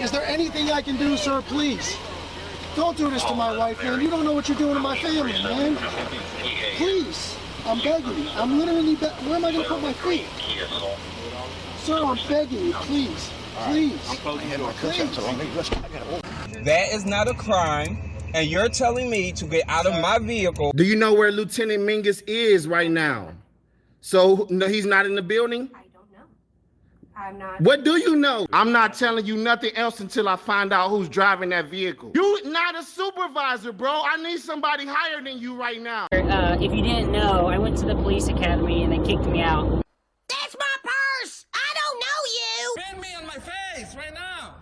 Is there anything I can do, sir? Please. Don't do this to my wife, man. You don't know what you're doing to my family, man. Please. I'm begging you. I'm literally where am I going to put my feet? Sir, I'm begging you. Please. Please. Please. That is not a crime, and you're telling me to get out of my vehicle. Do you know where Lieutenant Mingus is right now? So, no, he's not in the building? I don't know. I'm not. What do you know? I'm not telling you nothing else until I find out who's driving that vehicle. You're not a supervisor, bro. I need somebody higher than you right now. If you didn't know, I went to the police academy and they kicked me out. That's my purse! I don't know you! Spit me on my face right now.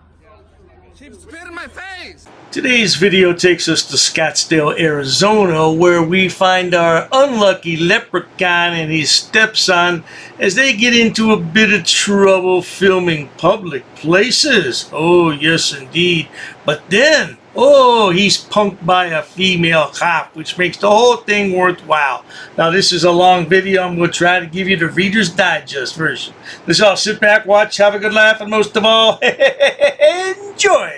She spit in my face. Today's video takes us to Scottsdale, Arizona, where we find our unlucky Leprechaun and his stepson as they get into a bit of trouble filming public places. Oh, yes, indeed. But then, oh, he's punked by a female cop, which makes the whole thing worthwhile. Now, this is a long video. I'm going to try to give you the Reader's Digest version. Let's all sit back, watch, have a good laugh, and most of all, enjoy.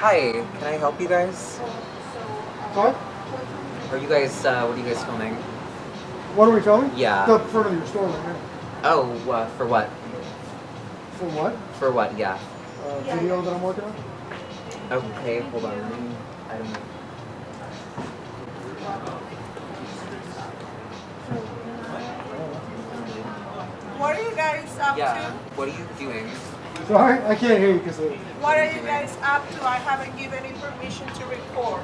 Hi, can I help you guys? What? Are you guys, what are you guys filming? What are we filming? Yeah. The front of your store right now. Oh, for what? For what? For what, yeah. Video that I'm working on? Okay, hold on. I don't know. What are you guys up Yeah, to? what are you doing? Sorry? I can't hear you because What are you guys up to? I haven't given any permission to record.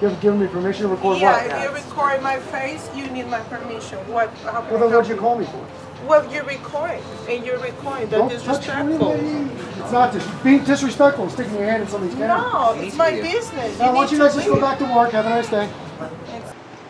you haven't given me permission to record Yeah, what? if you record my face, you need my permission. What? How can Well, I then help what'd you call me for? Well, you're recording, and you're recording. Don't That's touch disrespectful. me. It's not being disrespectful and sticking your hand in somebody's camera. No, it's my business. Now, why don't you need guys to just go leave. back to work? Have a nice day.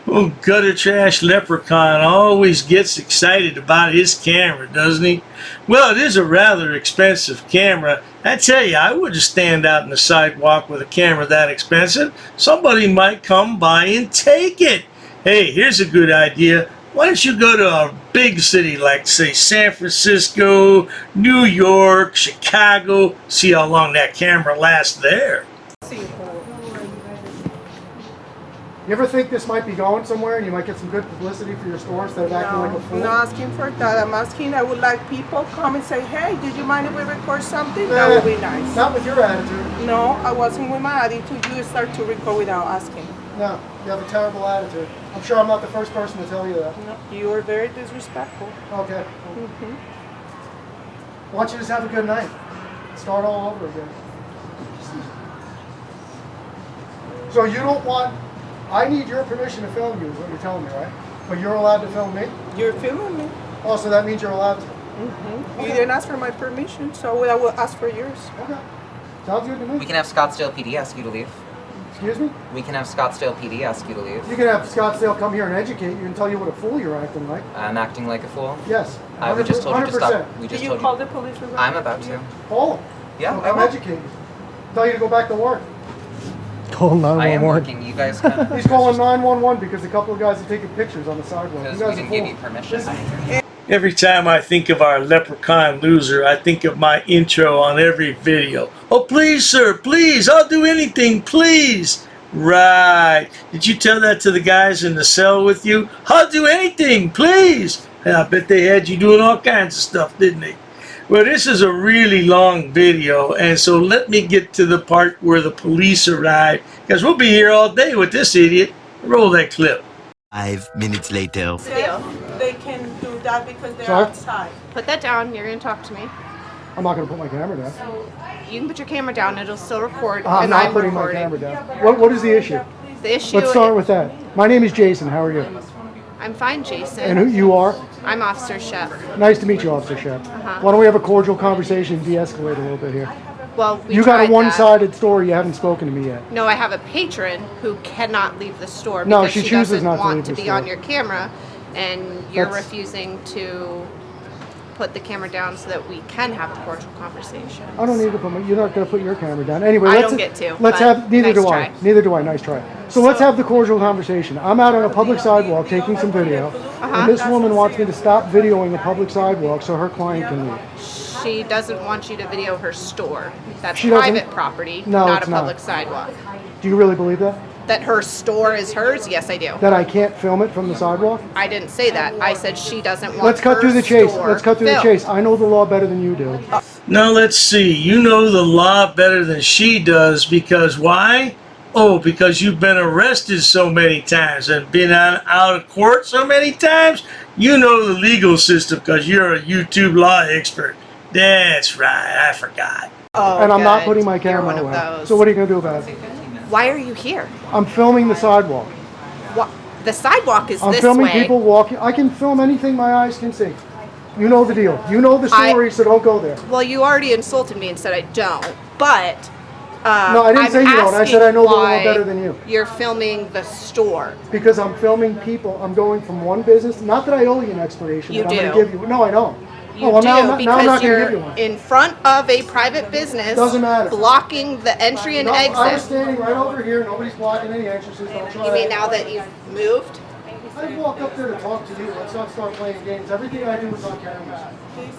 Oh, Guttertrash Leprechaun always gets excited about his camera, doesn't he? Well, it is a rather expensive camera. I tell you, I wouldn't stand out in the sidewalk with a camera that expensive. Somebody might come by and take it. Hey, here's a good idea. Why don't you go to a big city like, say, San Francisco, New York, Chicago, see how long that camera lasts there. You ever think this might be going somewhere and you might get some good publicity for your store instead of acting like a No, fool? I'm not asking for that. I'm asking, I would like people come and say, hey, did you mind if we record something? Eh, That would be nice. Not with your attitude. No, I wasn't with my attitude. You start to record without asking. No, you have a terrible attitude. I'm sure I'm not the first person to tell you that. No, you are very disrespectful. Okay. Why don't you just have a good night? Start all over again. So you don't want... I need your permission to film you is what you're telling me, right? But you're allowed to film me? You're filming me. Oh, so that means you're allowed to? You didn't ask for my permission, so I will ask for yours. Okay. Sounds good to me. We can have Scottsdale PD ask you to leave. Excuse me? We can have Scottsdale PD ask you to leave. You can have Scottsdale come here and educate you and tell you what a fool you're acting like. I'm acting like a fool. Yes. We just told you to stop. 100%. We Did just you told call you. the police? I'm about to. Call them. Yeah, They'll I come will. educate you. Tell you to go back to work. Call I am 911. working. You guys can. He's calling 911 because a couple of guys are taking pictures on the sidewalk. Because You we guys are didn't give you cool. permission. Every time I think of our Leprechaun loser, I think of my intro on every video. Oh, please, sir, please, I'll do anything, please. Right. Did you tell that to the guys in the cell with you? I'll do anything, please. And I bet they had you doing all kinds of stuff, didn't they? Well, this is a really long video, and so let me get to the part where the police arrive, because we'll be here all day with this idiot. Roll that clip. 5 minutes later. They can do that because they're Sorry? outside. Put that down. You're going to talk to me. I'm not going to put my camera down. You can put your camera down. It'll still record. I'm and not I'm putting recording. my camera down. What is the issue? The issue. Let's start with that. My name is Jason. How are you? I'm fine, Jason. And who you are? I'm Officer Shep. Nice to meet you, Officer Shep. Why don't we have a cordial conversation and de-escalate a little bit here? Well, we You got a tried that. one-sided story. You haven't spoken to me yet. No, I have a patron who cannot leave the store No, because she she chooses doesn't not to want leave to the be store. on your camera, and you're That's- refusing to put the camera down so that we can have a cordial conversation. I don't need to put you're not going to put your camera down. Anyway, I let's, don't get to, Let's but have, neither nice do try. I. Neither do I. Nice try. So let's have the cordial conversation. I'm out on a public sidewalk taking some video, and this woman wants me to stop videoing a public sidewalk so her client can leave. She doesn't want you to video her store. That's She doesn't? private property, No, not it's a not. public sidewalk. Do you really believe that? That her store is hers? Yes, I do. That I can't film it from the sidewalk? I didn't say that. I said she doesn't want Let's cut her through the chase. store Let's cut through the filmed. chase. I know the law better than you do. Now let's see. You know the law better than she does because why? Oh, because you've been arrested so many times and been out of court so many times. You know the legal system because you're a YouTube law expert. That's right. I forgot. Oh, And I'm not good. putting my You're camera one of away. those. So what are you going to do about it? Why are you here? I'm filming the sidewalk. What? The sidewalk is I'm this filming way. people walking. I can film anything my eyes can see. You know the deal. You know the story, so don't go there. Well, you already insulted me and said I don't, but No, I didn't say you don't. I said I know the law why better than you. You're filming the store. Because I'm filming people. I'm going from one business. Not that I owe you an explanation. You but I'm do. going to give you. No, I don't. You well, do now I'm not because going to you're give you one. in front of a private business, Doesn't matter. blocking the entry and No, I was exit. standing right over here. Nobody's blocking any entrances. Don't try. You mean now that you've moved? I walk up there to talk to you. Let's not start playing games. Everything I do is on camera.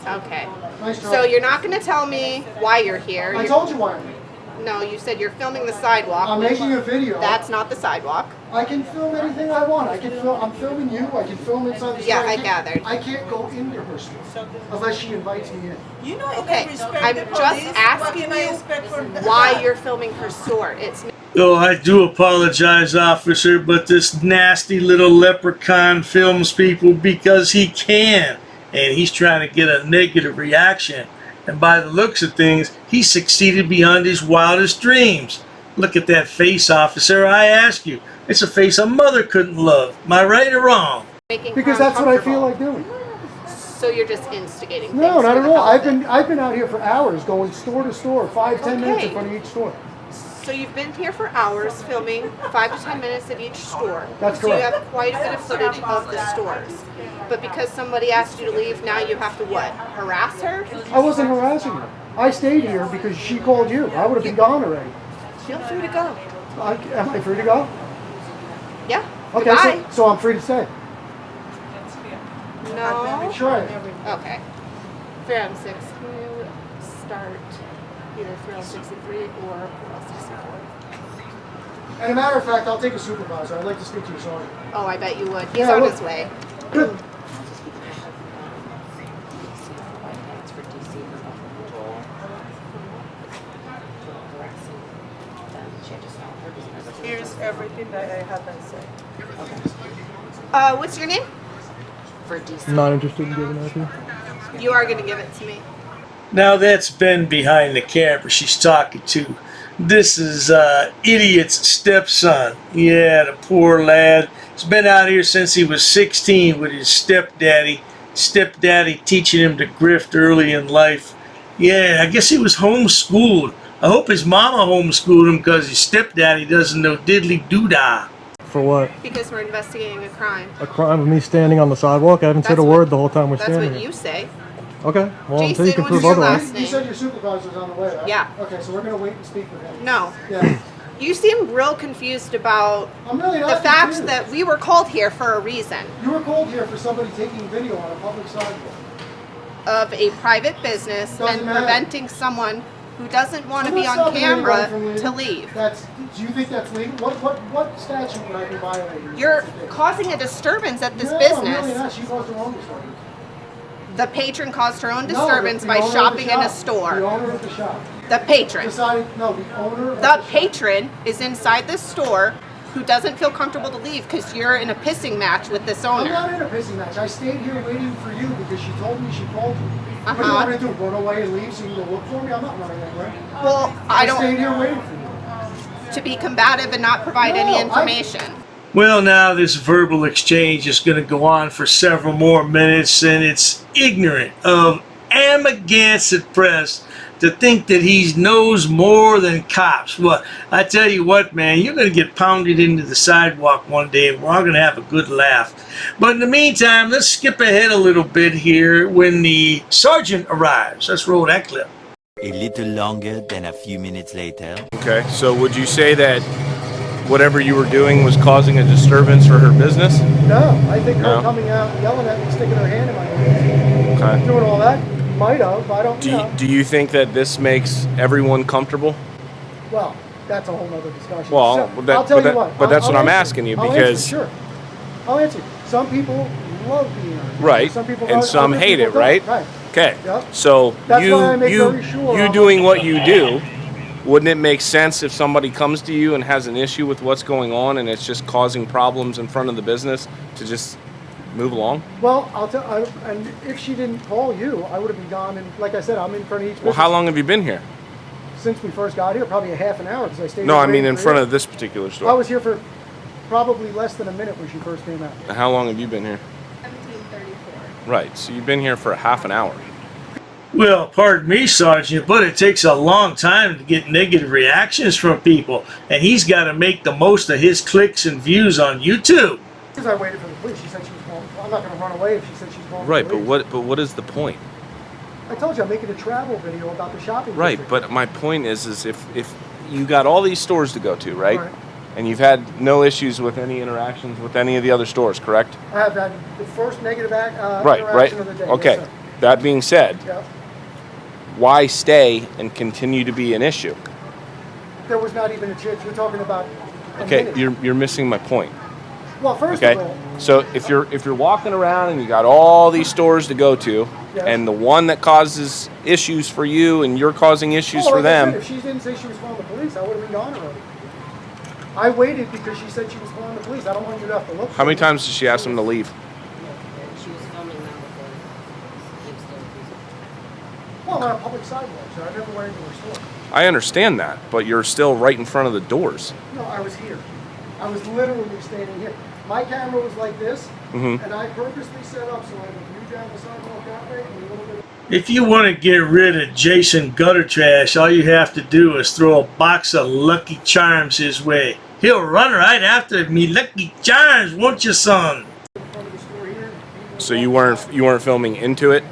Okay. Nice try. So you're not going to tell me why you're here. I told you why I'm here. No, you said you're filming the sidewalk. I'm which- making a video. That's not the sidewalk. I can film anything I want. I can film. I'm filming you. I can film inside the store. Yeah, I can't- gathered. I can't go into her store unless she invites me in. You know, Okay, respect I'm the just police. What asking can I you expect from why you're filming her store. It's Oh, I do apologize, officer, but this nasty little leprechaun films people because he can. And he's trying to get a negative reaction. And by the looks of things, he succeeded beyond his wildest dreams. Look at that face, officer. I ask you. It's a face a mother couldn't love. Am I right or wrong? making Because her that's what I feel uncomfortable. like doing. So you're just instigating. No, things not for at the all. hell of it. I've been out here for hours, going store to store, 5-10 minutes in Okay. front of each store. So you've been here for hours filming 5 to 10 minutes at each store. That's So correct. you have quite a bit of footage of the stores. But because somebody asked you to leave, now you have to what? Harass her? I wasn't harassing her. I stayed here because she called you. I would have been gone already. Feel free to go. Am I free to go? Yeah. Okay, Goodbye. so I'm free to stay. No. Try it. Okay. 306. Can you start either 363 or 464? And a matter of fact, I'll take a supervisor. I'd like to speak to you, sorry. Oh, I bet you would. He's Yeah, on look. his way. Good. Here's everything that I haven't said. What's your name? Not interested in giving that to you? You are going to give it to me. Now that's Ben behind the camera she's talking to. This is Idiot's stepson. Yeah, the poor lad. He's been out here since he was 16 with his stepdaddy. Stepdaddy teaching him to grift early in life. Yeah, I guess he was homeschooled. I hope his mama homeschooled him because his stepdaddy doesn't know diddly doodah. For what? Because we're investigating a crime. A crime of me standing on the sidewalk? I haven't said That's a what- word the whole time we're That's standing what here. you say. Okay, well, until Jason, you can what's prove your otherwise. last You name? said your supervisor's on the way, right? Yeah. Okay, so we're going to wait and speak with him. No. Yeah. You seem real confused about I'm really not the fact confused. that we were called here for a reason You were called here for somebody taking video on a public sidewalk. of a private business Doesn't and matter. preventing someone who doesn't want to I'm be not on stopping anybody camera from leaving. to leave. Do you think that's legal? What statute would I be violating? You're causing a disturbance at this No, business. I'm really not. She caused her own disturbance. The patron caused her own No, disturbance the by owner of the shopping in a shop. store. The owner of the shop. The patron. Decided, no, the owner of The shop. patron is inside this store who doesn't feel comfortable to leave because you're in a pissing match with this I'm owner. not in a pissing match. I stayed here waiting for you because she told me she called you. What do you Uh-huh. want me to do? Run away and leave so you can go look for me? I'm not running anywhere. Well, I stayed don't here waiting for you. to be combative and not provide any No, information. Well, now this verbal exchange is going to go on for several more minutes, and it's ignorant of amagansett press to think that he knows more than cops. Well, I tell you what, man, you're going to get pounded into the sidewalk one day, and we're all going to have a good laugh. But in the meantime, let's skip ahead a little bit here when the sergeant arrives. Let's roll that clip. A little longer than a few minutes later. Okay, so would you say that whatever you were doing was causing a disturbance for her business? No, I think her coming out, yelling at me, sticking her hand in my face, doing all that, might have. I don't know. Do you think that this makes everyone comfortable? Well, that's a whole other discussion. Well, so, I'll tell you what. But that's what I'm answer. asking you I'll because... answer, sure. I'll answer. Some people love being on. Right, some people and some hate it, right? Right. Okay, Yep. so That's why I make very sure you doing what you do, wouldn't it make sense if somebody comes to you and has an issue with what's going on and it's just causing problems in front of the business to just move along? Well, I'll tell. And if she didn't call you, I would have been gone. And like I said, I'm in front of each. Well, how long have you been here? Since we first got here, probably a half an hour because I stayed. No, I mean in front of this particular store. I was here for probably less than a minute when she first came out. How long have you been here? 1734. Right, so you've been here for a half an hour. Well, pardon me, Sergeant, but it takes a long time to get negative reactions from people, and he's got to make the most of his clicks and views on YouTube. Because I waited for the police. She said she was going. I'm not going to run away if she said she's going. Right, but what is the point? I told you I'm making a travel video about the shopping. Right, district. but my point is if you got all these stores to go to, right? And you've had no issues with any interactions with any of the other stores, correct? I have had the first negative right, interaction of the day. Okay. Yes, sir. That being said, Yeah. why stay and continue to be an issue? There was not even a chance. You're talking about. Okay, you're missing my point. Well, first Okay, of all. so if you're walking around and you got all these stores to go to, Yes. and the one that causes issues for you and you're causing issues for Like I them. said, if she didn't say she was calling the police, I would have been gone already. I waited because she said she was calling the police. I don't want you to have to look. How many times did she ask them to leave? Well, I'm on a public sidewalk, so I never went into her store. I understand that, but you're still right in front of the doors. No, I was here. I was literally standing here. My camera was like this, and I purposely set up so I could view down the sidewalk that way and a little bit. If you want to get rid of Jason Guttertrash, all you have to do is throw a box of Lucky Charms his way. He'll run right after me. Lucky Charms, won't you, son? So you weren't filming into it?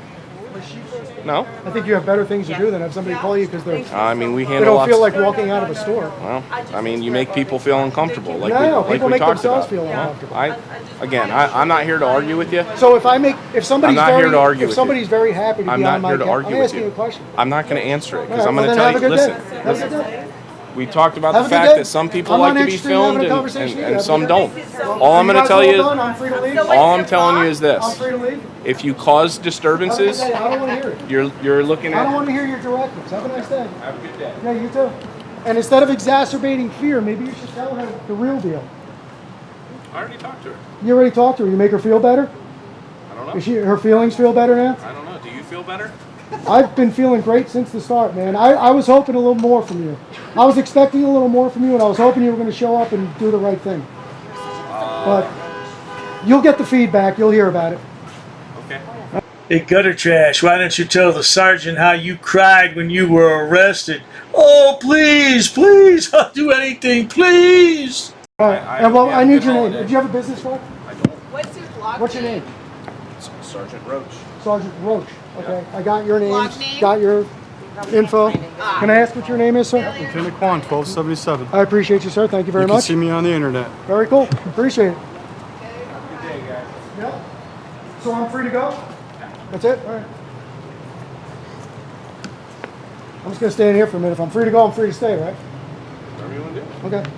No. I think you have better things to do than have somebody call you because they're. I mean, we They handle. don't feel lots- like walking out of a store. Well, I mean, you make people feel uncomfortable, like No, we people make talked themselves about. feel uncomfortable. I'm not here to argue with you. So if somebody's I'm not very, here to argue if with somebody's very happy to I'm be not on my here to camera, argue I'm with asking you a question. I'm not going to answer it because All I'm right, going well, to then tell have you. a good day. Listen. Have a good day. We talked about Have the a good fact day. that some people I'm like not to be interested in having filmed a conversation either. and Have a some good don't. day. All I'm You going to guys tell all you done? I'm free to leave. all I'm telling you is I'm this: free to leave. if you cause Have a good disturbances, day. I don't want to hear it. you're looking I don't at. want to hear your directives. Have a nice day. Have a good day. Yeah, you too. And instead of exacerbating fear, maybe you should tell her the real deal. I already talked to her. You already talked to her. You make her feel better? I don't know. Is her feelings feel better now? I don't know. Do you feel better? I've been feeling great since the start, man. I was hoping a little more from you. I was expecting a little more from you, and I was hoping you were going to show up and do the right thing. But you'll get the feedback. You'll hear about it. Okay. Hey, Guttertrash, why don't you tell the sergeant how you cried when you were arrested? Oh, please, please, I'll do anything, please. All right. And well, I need your name. Do you have a business card? I don't. What's your blog What's your name? Sergeant Roach. Sergeant Roach. Okay. I got your name. Blog name? Got your info. Can I ask what your name is, sir? Lieutenant Quan, 1277. I appreciate you, sir. Thank you very You can much. see me on the internet. Very cool. Appreciate it. Good day, guys. Yeah. So I'm free to go? That's it? All right. I'm just going to stay in here for a minute. If I'm free to go, I'm free to stay, right? Whatever you want to do. Okay.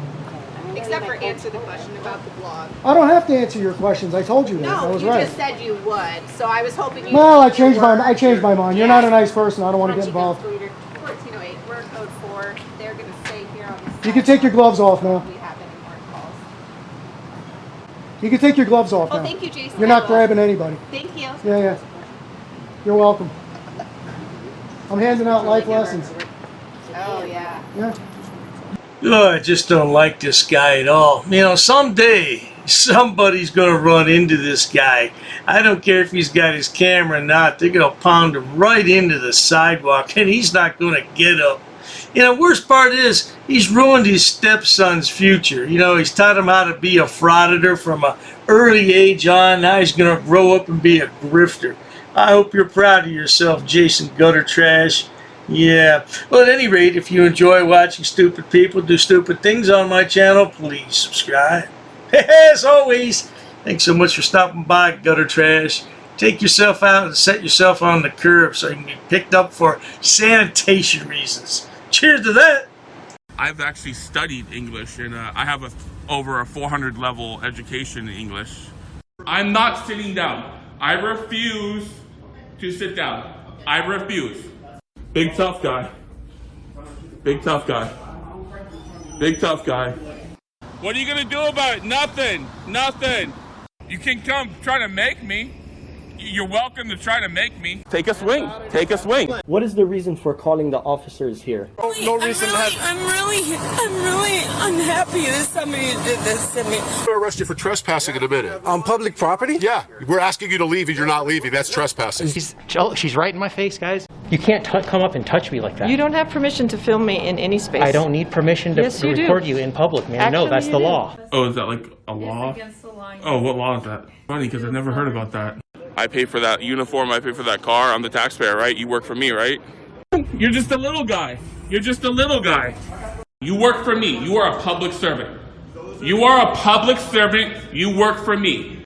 Except for answer the question about the blog. I don't have to answer your questions. I told you that. I No, was you right. just said you would. So I was hoping you. Well, I changed my mind. You're not a nice person. I don't want to get involved. 1408. We're code 4. They're going to stay here on the. You can take your gloves off now. We have any more calls. You can take your gloves off Oh, now. thank you, Jason. You're I not will. grabbing anybody. Thank you. Yeah, yeah. You're welcome. I'm handing out life lessons. Oh yeah. Yeah. Oh, I just don't like this guy at all. You know, someday Somebody's going to run into this guy. I don't care if he's got his camera or not. They're going to pound him right into the sidewalk, and he's not going to get up. You know, worst part is he's ruined his stepson's future. You know, he's taught him how to be a frauditor from an early age on. Now he's going to grow up and be a grifter. I hope you're proud of yourself, Jason Guttertrash. Yeah. Well, at any rate, if you enjoy watching stupid people do stupid things on my channel, please subscribe. As always, thanks so much for stopping by, Guttertrash. Take yourself out and set yourself on the curb so you can be picked up for sanitation reasons. Cheers to that. I've actually studied English, and I have over a 400 level education in English. I'm not sitting down. I refuse to sit down. I refuse. Big tough guy. Big tough guy. Big tough guy. What are you gonna do about it? Nothing. Nothing. You can come try to make me. You're welcome to try to make me. Take a swing. Take a swing. What is the reason for calling the officers here? No reason. I'm really unhappy that somebody did this to me. I'm going to arrest you for trespassing in a minute. On public property? Yeah, we're asking you to leave and you're not leaving. That's trespassing. She's right in my face, guys. You can't come up and touch me like that. You don't have permission to film me in any space. I don't need permission to Yes, you do. record you in public, man. No, Actually, that's you the do. law. Oh, is that like a law? Oh, what law is that? Funny, because I've never heard about that. I pay for that uniform, I pay for that car, I'm the taxpayer, right? You work for me, right? You're just a little guy. You're just a little guy. You work for me. You are a public servant. You are a public servant. You work for me.